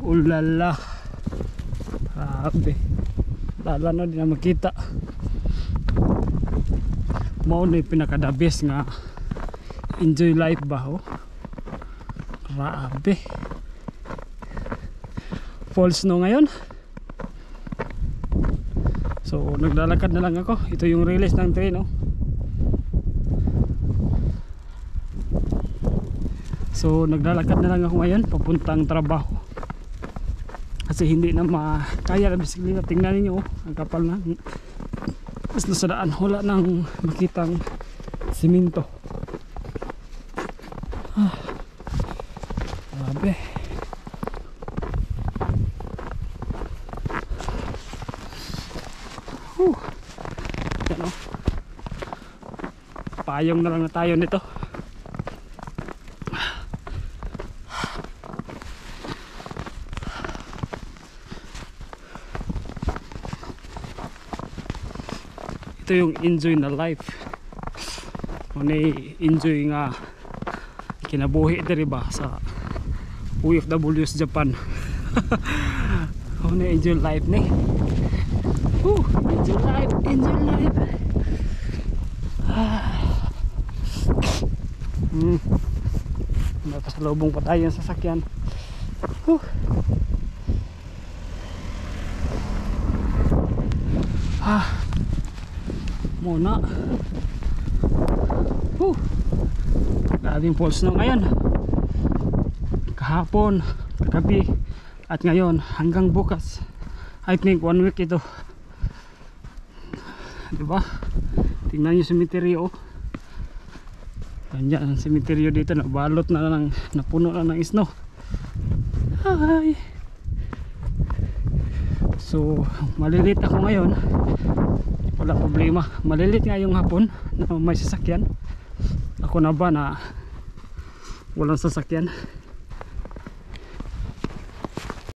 Ulala. Grabe. Lala na di na makita. Mao na pinaka-the best nga enjoy life ba ho. Grabe. Fall snow ngayon. So naglalakad na lang ako. Ito yung release ng train oh. So naglalakad na lang ako ngayon papuntang trabaho. Kasi hindi na makaya na bisikleta. Tingnan niyo oh, ang kapal na. Mas sa daan wala nang makitang simento. Grabe. Yan oh. Payong na lang na tayo nito. Ito yung enjoy na life. Kung enjoy nga kinabuhi diri ba sa OFW sa Japan. Kung enjoy life ni. Enjoy life, enjoy life. Nakasalubong pa tayo sa sasakyan. Muna grabing falls na ngayon, kahapon, kagabi at ngayon hanggang bukas. I think 1 week ito, diba? Tingnan nyo cemetery oh. Ganyan ang cemetery dito, nabalot na lang, napuno na ng snow. Hi. So malilit ako ngayon. Wala problema, malilit nga yung hapon na may sasakyan. Ako na ba na walang sasakyan.